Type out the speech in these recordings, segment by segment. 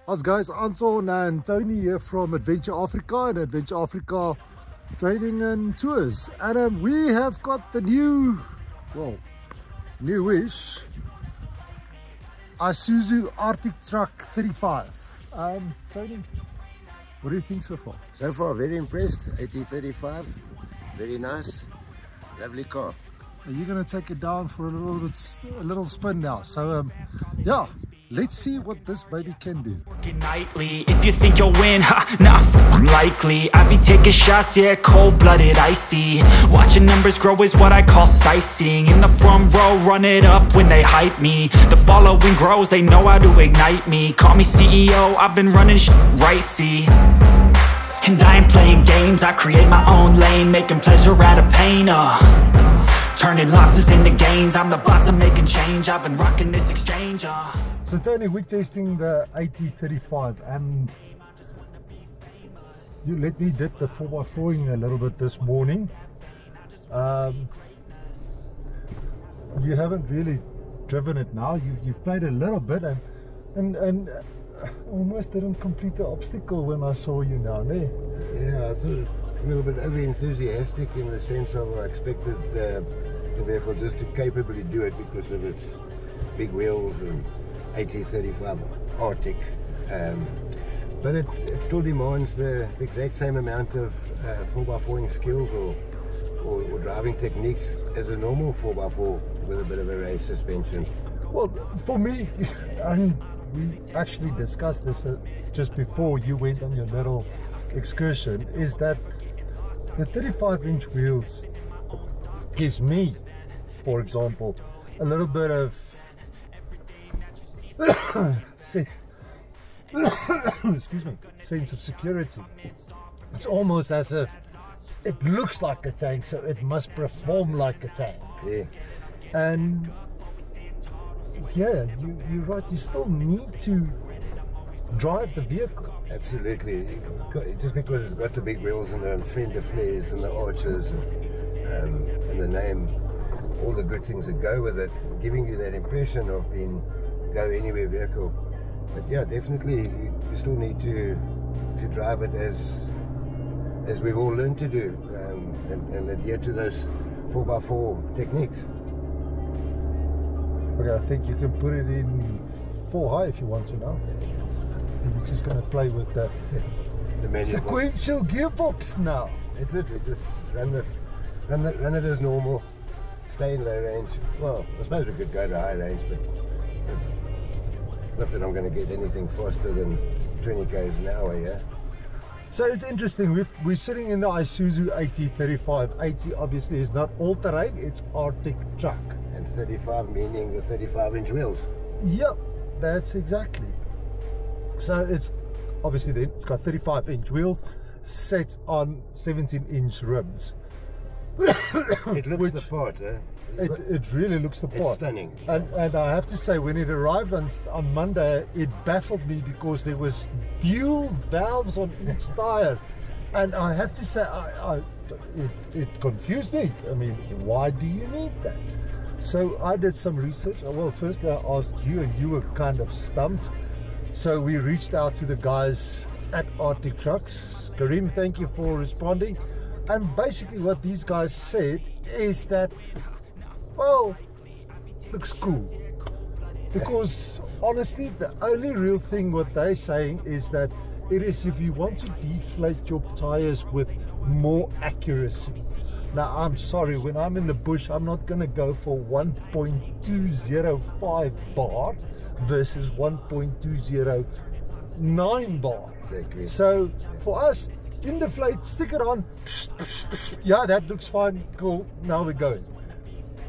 Us guys, Anton and Tony here from Adventure Africa and Adventure Africa Training and Tours. And we have got the newish Isuzu AT35. Tony, what do you think so far? So far, very impressed. AT35, very nice, lovely car. Are you going to take it down for a little spin now? So yeah, let's see what this baby can do. Nightly, if you think you'll win, not likely. I be taking shots, yeah, cold-blooded, icy. Watching numbers grow is what I call sightseeing. In the front row, run it up when they hype me. The following grows, they know how to ignite me. Call me CEO, I've been running shit right, see. And I ain't playing games, I create my own lane, making pleasure out of pain, turning losses into gains. I'm the boss, I'm making change. I've been rocking this exchange, So Tony, we're testing the AT35 and you let me did the 4x4ing a little bit this morning. You haven't really driven it now. You've played a little bit and almost didn't complete the obstacle when I saw you down there. Yeah, I thought a little bit over enthusiastic in the sense of I expected the vehicle just to capably do it because of its big wheels and AT35 Arctic, but it still demands the exact same amount of 4x4ing skills or driving techniques as a normal 4x4 with a bit of a race suspension. Well, for me, and we actually discussed this just before you went on your little excursion, is that the 35-inch wheels gives me, for example, a little bit of excuse me, sense of security. It's almost as if it looks like a tank, so it must perform like a tank. Yeah. And yeah, you're right, you still need to drive the vehicle. Absolutely. Just because it's got the big wheels and the fender flares and the arches and the name, all the good things that go with it, giving you that impression of being go anywhere vehicle. But yeah, definitely you still need to drive it as we've all learned to do, and adhere to those 4x4 techniques. Okay, I think you can put it in 4 high if you want to now. You're just going to play with the sequential gearbox now. That's it. We just run it as normal, stay in low range. Well, I suppose we could go to high range, but not that I'm going to get anything faster than 20 k's an hour, yeah. So it's interesting, we're sitting in the Isuzu AT35. AT obviously is not all-terrain, it's Arctic truck. And 35 meaning the 35-inch wheels. Yep, that's exactly. So it's obviously it's got 35-inch wheels set on 17-inch rims. It looks the part, eh? It really looks the part. It's stunning. And I have to say, when it arrived on Monday, it baffled me because there was dual valves on each tire, and I have to say, it confused me. I mean, why do you need that? So I did some research. Well, first I asked you, and you were kind of stumped. So we reached out to the guys at Arctic Trucks. Kareem, thank you for responding. And basically what these guys said is that, well, it looks cool. Because honestly, the only real thing what they're saying is that it is if you want to deflate your tires with more accuracy. Now, I'm sorry, when I'm in the bush, I'm not going to go for 1.205 bar versus 1.209 bar. Exactly. So for us, in the deflate, stick it on. Yeah, that looks fine. Cool. Now we're going.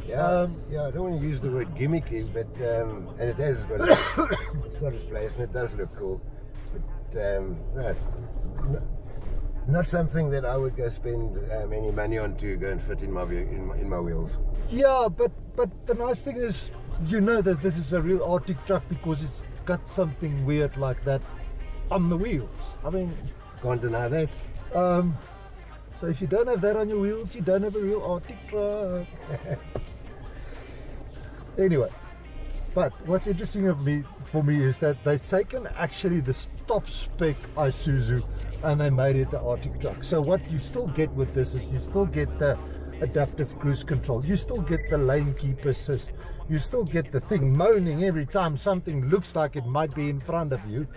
Yeah, yeah. I don't want to use the word gimmicky, but and it has got it's got its place, and it does look cool. But not something that I would go spend any money on to go and fit in my wheels. Yeah, but the nice thing is, you know that this is a real Arctic truck because it's got something weird like that on the wheels. I mean, can't deny that. So if you don't have that on your wheels, you don't have a real Arctic truck. Anyway, But what's interesting for me is that they've taken actually the top spec Isuzu and they made it the Arctic truck. So what you still get with this is you still get the adaptive cruise control, you still get the lane keep assist, you still get the thing moaning every time something looks like it might be in front of you.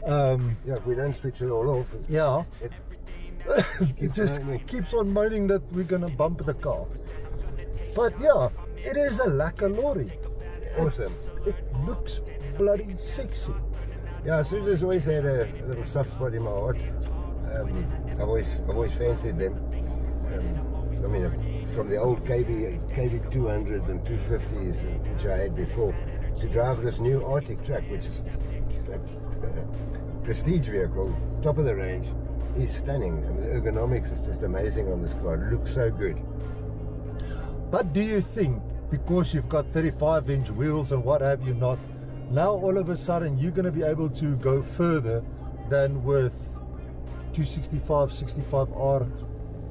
Yeah, if we don't switch it all off, yeah, it just keeps on moaning that we're gonna bump the car. But yeah, it is a lekker lorry. Awesome. It looks bloody sexy. Yeah, Isuzu's always had a little soft spot in my heart. I've always fancied them. I mean, from the old KB 200s and 250s, which I had before, to drive this new Arctic truck, which is a prestige vehicle, top of the range, is stunning. I mean, the ergonomics is just amazing on this car. It looks so good. But do you think, because you've got 35-inch wheels and what have you not, now all of a sudden you're going to be able to go further than with 265, 65R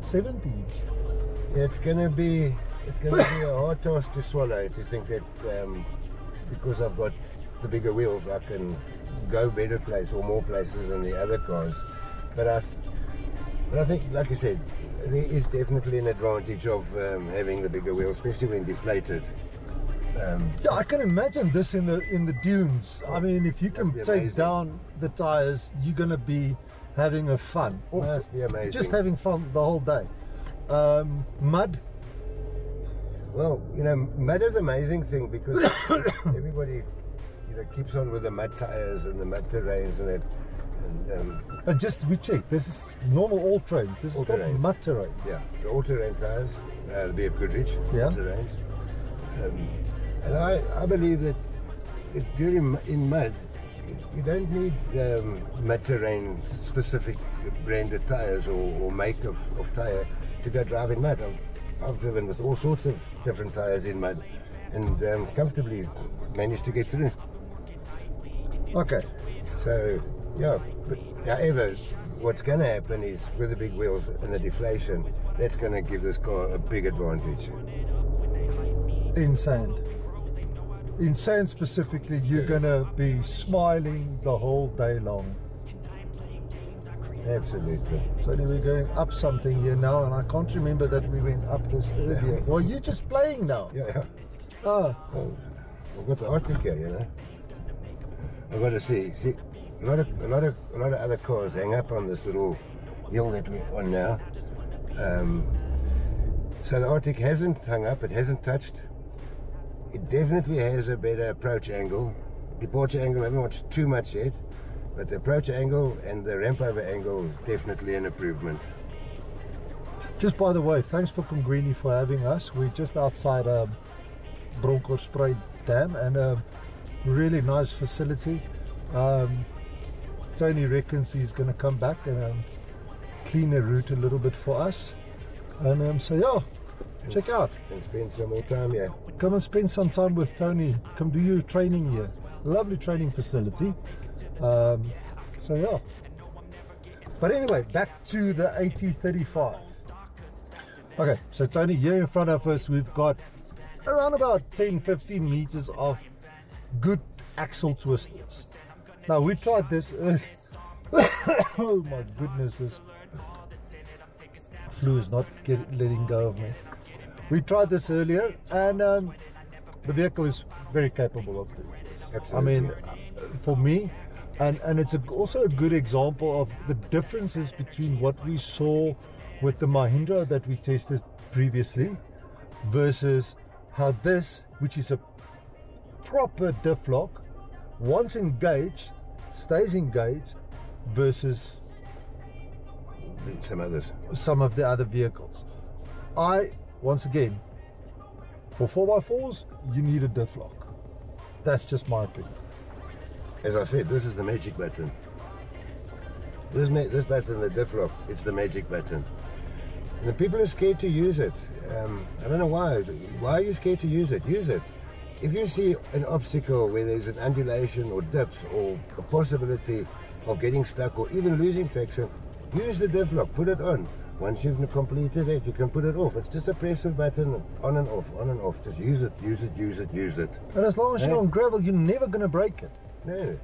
70s? Yeah, it's going to be a hard task to swallow if you think that because I've got the bigger wheels I can go better places or more places than the other cars. But I think, like you said, there is definitely an advantage of having the bigger wheels, especially when deflated. Yeah, I can imagine this in the dunes. I mean, if you can take down the tires, you're going to be having a fun. Must be amazing. Just having fun the whole day. Mud. Well, you know, mud is an amazing thing because everybody, you know, keeps on with the mud tires and the mud terrains and that. And just we check, this is normal all-terrains. This is not mud terrains. Yeah, the all-terrain tires, the be of Goodrich, yeah. Terrains. And I believe that if you're in mud, you don't need mud terrain specific branded tires or make of tire to go drive in mud. I've driven with all sorts of different tires in mud and comfortably managed to get through. Okay. So, yeah, but however, what's going to happen is with the big wheels and the deflation, that's going to give this car a big advantage. In sand. In sand specifically, you're going to be smiling the whole day long. Absolutely. So then we're going up something here now, and I can't remember that we went up this earlier. Well, you're just playing now. Yeah. Oh. Well, I've got the Arctic here, you know. I've got to see. A lot of other cars hang up on this little hill that we're on now. So the Arctic hasn't hung up. It hasn't touched. It definitely has a better approach angle. Departure angle, I haven't watched too much yet, but the approach angle and the ramp over angle is definitely an improvement. Just by the way, thanks for Congrini for having us. We're just outside Bronkhorstspruit Dam, and a really nice facility. Tony reckons he's going to come back and clean the route a little bit for us, and so yeah, check out and spend some more time here. Come and spend some time with Tony. Come do your training here. Lovely training facility. So yeah, but anyway, back to the AT35. Okay, so Tony, here in front of us we've got around about 10-15 meters of good axle twisters. Now we tried this oh my goodness, this flu is not letting go of me. We tried this earlier, and the vehicle is very capable of doing this. Absolutely. I mean, for me, and it's also a good example of the differences between what we saw with the Mahindra that we tested previously versus how this, which is a proper diff lock, once engaged, stays engaged, versus some of the other vehicles. Once again, for 4x4s, you need a diff lock. That's just my opinion. As I said, this is the magic button. This button, the diff lock, it's the magic button. And the people are scared to use it. I don't know why. Why are you scared to use it? Use it. If you see an obstacle where there's an undulation or dips or a possibility of getting stuck or even losing traction, Use the diff lock, put it on. Once you've completed it, you can put it off. It's just a press of button, on and off, on and off. Just use it, use it, use it, use it. And as long as you're on gravel, you're never going to break it. No,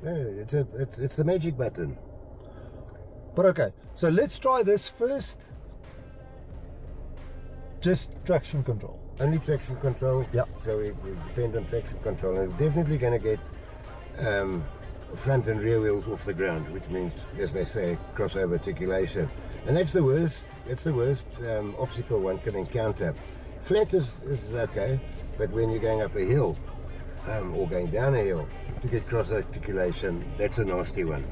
it's the magic button. But okay, so let's try this first. Just traction control. Only traction control. Yeah. So we depend on traction control, and we're definitely going to get front and rear wheels off the ground, which means, as they say, crossover articulation. And that's the worst. That's the worst obstacle one can encounter. Flat is okay, but when you're going up a hill or going down a hill to get cross articulation, that's a nasty one.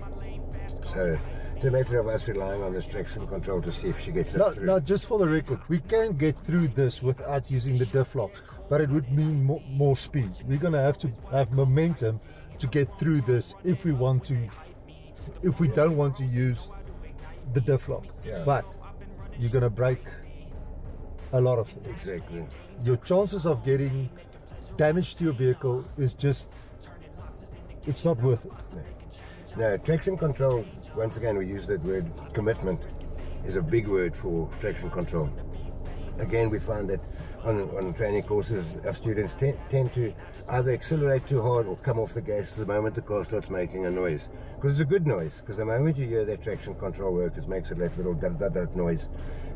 So it's a matter of us relying on this traction control to see if she gets it through. Now, just for the record, we can get through this without using the diff lock, but it would mean more speed. We're going to have momentum to get through this if we want to, if we don't want to use the diff lock. Yeah. But you're going to break a lot of things. Exactly. Your chances of getting damage to your vehicle is just, it's not worth it. No, traction control, once again we use that word, commitment is a big word for traction control. Again, we find that on training courses, our students tend to either accelerate too hard or come off the gas the moment the car starts making a noise. Because it's a good noise, because the moment you hear that traction control work, it makes it that little dud noise.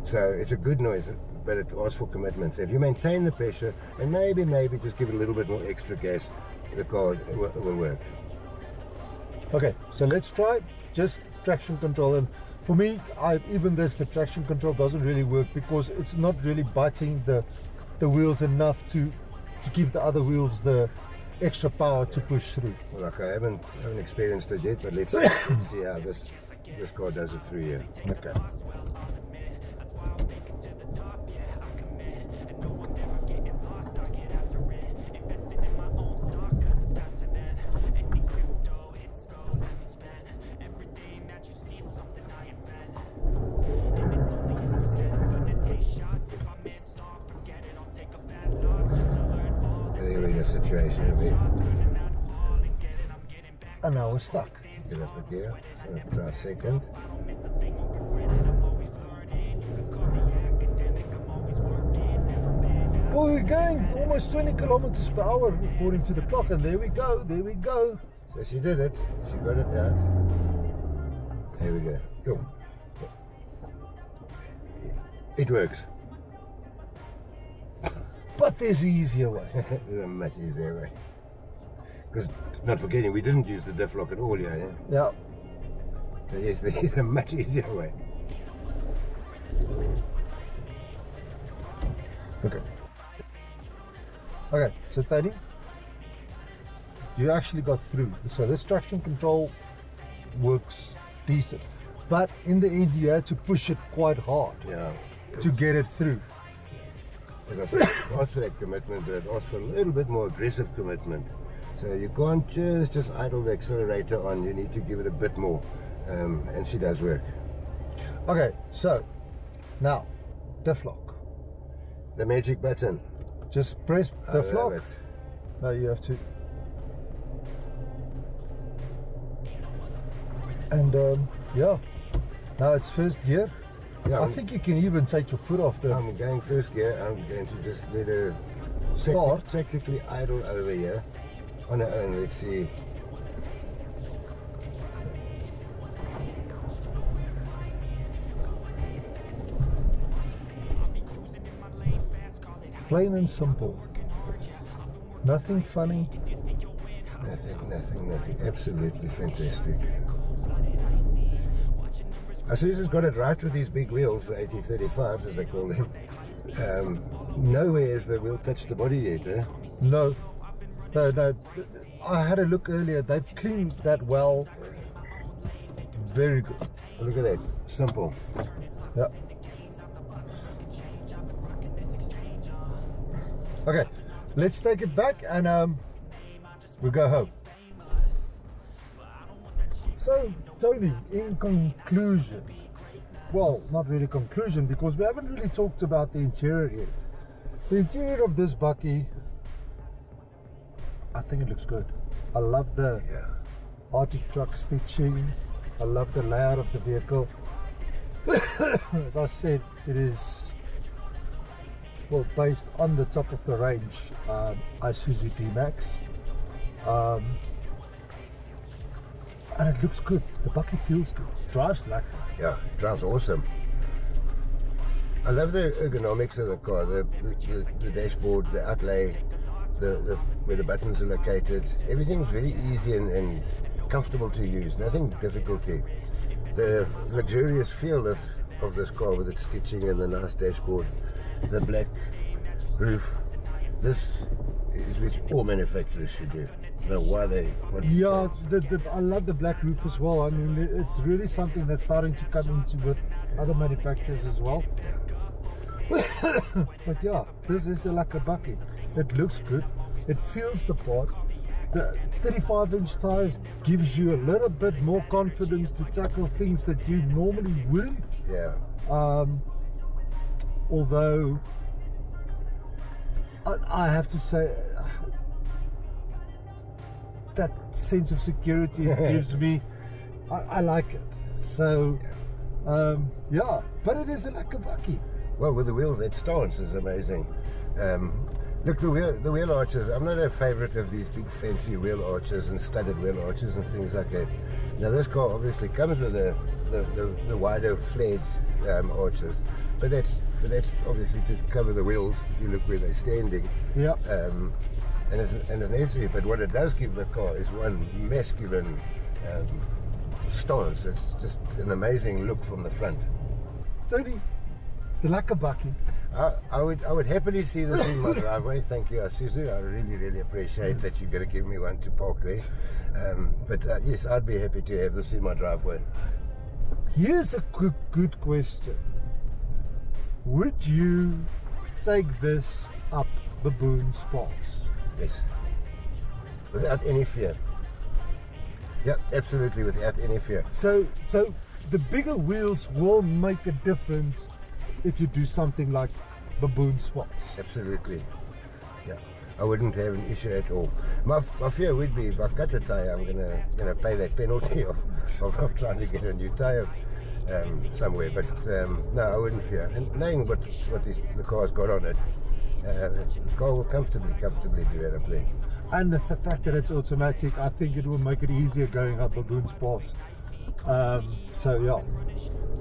So it's a good noise, but it asks for commitment. So if you maintain the pressure and maybe just give it a little bit more extra gas, the car will work. Okay, so let's try just traction control. And for me, even the traction control doesn't really work because it's not really biting the wheels enough to give the other wheels the extra power to push through. Well, like I haven't experienced it yet, but let's see how this car does it through here. Okay. Situation of it. And now we're stuck. Get up the gear. Try a second. Well, we're going almost 20 kilometers per hour according to the clock, and there we go, there we go. So she did it. She got it out. There we go. Cool. It works. But there's an easier way. There's a much easier way. Because, not forgetting, we didn't use the diff lock at all here. Yeah. So yes, there is a much easier way. Okay. Okay, so Tony, you actually got through. So this traction control works decent. But in the end, you had to push it quite hard to get it through. As I said, it asks for that commitment, but it asks for a little bit more aggressive commitment. So you can't just idle the accelerator on, you need to give it a bit more. And she does work. Okay, so now, diff lock. The magic button. Just press diff lock. Now you have to. And yeah, now it's first gear. Yeah, I think you can even take your foot off the... I'm going first gear. I'm going to just let her start. Practically idle over here on her own. Let's see. Plain and simple. Nothing funny. Nothing. Absolutely fantastic. Isuzu's got it right with these big wheels, the AT35s as they call them. Nowhere has the wheel touched the body yet, eh? No. I had a look earlier. They've cleaned that well. Very good. Look at that. Simple. Yeah. Okay, let's take it back and we'll go home. So, Tony, in conclusion, well, not really conclusion, because we haven't really talked about the interior yet. The interior of this bakkie, I think it looks good. I love the Arctic truck stitching. I love the layout of the vehicle. As I said, it is, well, based on the top of the range Isuzu D-Max, and it looks good. The bucket feels good, drives like Yeah, it drives awesome. I love the ergonomics of the car, the dashboard, the outlay, where the buttons are located. Everything's very easy and comfortable to use, nothing difficulty. The luxurious feel of this car with its stitching and the nice dashboard, the black roof, this is which all manufacturers should do. I don't know why they want to. Yeah, I love the black roof as well. I mean, it's really something that's starting to come into with other manufacturers as well. But yeah, this is like a bucket. It looks good, it feels the part. The 35-inch tires gives you a little bit more confidence to tackle things that you normally wouldn't. Yeah. Although I have to say, that sense of security it gives me, I like it. So yeah, but it is like a bucket. Well, with the wheels, that stance is amazing. Look, the wheel arches, I'm not a favorite of these big fancy wheel arches and studded wheel arches and things like that. Now this car obviously comes with the wider flared arches, but that's obviously to cover the wheels if you look where they're standing. Yeah. And it's necessary, but what it does give the car is one masculine stance. It's just an amazing look from the front. Tony, it's like a bucket. I would happily see this in my driveway. Thank you, Isuzu. I really appreciate that you're going to give me one to park there. But yes, I'd be happy to have this in my driveway. Here's a good question. Would you take this up Baboon Sparks? Yes. Without any fear. Yep, absolutely, without any fear. So the bigger wheels will make a difference if you do something like Baboon Sparks. Absolutely. Yeah. I wouldn't have an issue at all. My fear would be if I cut a tire, I'm gonna pay that penalty of trying to get a new tire somewhere. But no, I wouldn't fear. And knowing what the car's got on it, the car will comfortably develop there. And the fact that it's automatic, I think it will make it easier going up Baboon Sparks. So yeah.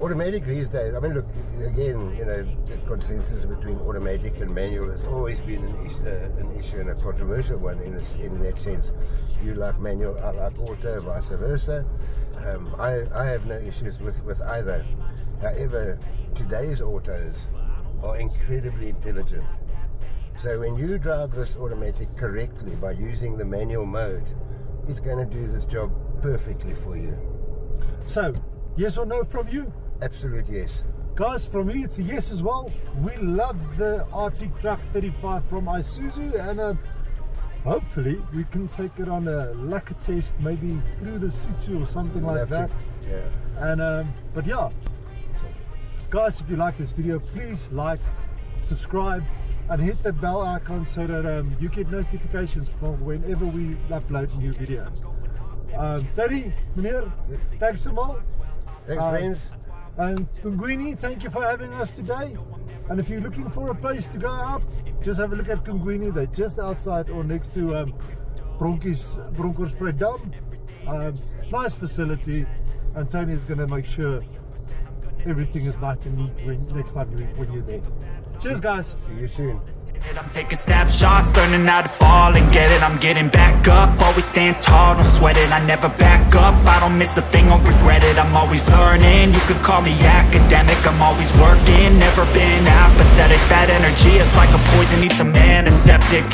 Automatic these days, I mean, look, again, you know, the consensus between automatic and manual has always been an issue and a controversial one in that sense. You like manual, I like auto, vice versa. I have no issues with either. However, today's autos are incredibly intelligent. So when you drive this automatic correctly by using the manual mode, it's going to do this job perfectly for you. So, yes or no from you? Absolute yes. Guys, from me it's a yes as well. We love the AT35 from Isuzu, and hopefully we can take it on a lacquer test, maybe through the Isuzu or something like that. Yeah. And but yeah, guys, if you like this video, please like, subscribe, and hit the bell icon so that you get notifications from whenever we upload new videos. Tony, meneer, thanks a lot. Thanks, friends. And Kungwini, thank you for having us today. And if you're looking for a place to go out, just have a look at Kungwini. They're just outside or next to Bronkhorstspruit Dam. Nice facility, and Tony is going to make sure everything is nice and neat next time when you're there. Cheers, guys. See you soon. I'm taking snapshots, learning how to fall and get it. I'm getting back up, always stand tall, don't sweat it. I never back up, I don't miss a thing, I'll regret it. I'm always learning, you could call me academic. I'm always working, never been apathetic. That energy is like a poison, needs a man, a septic.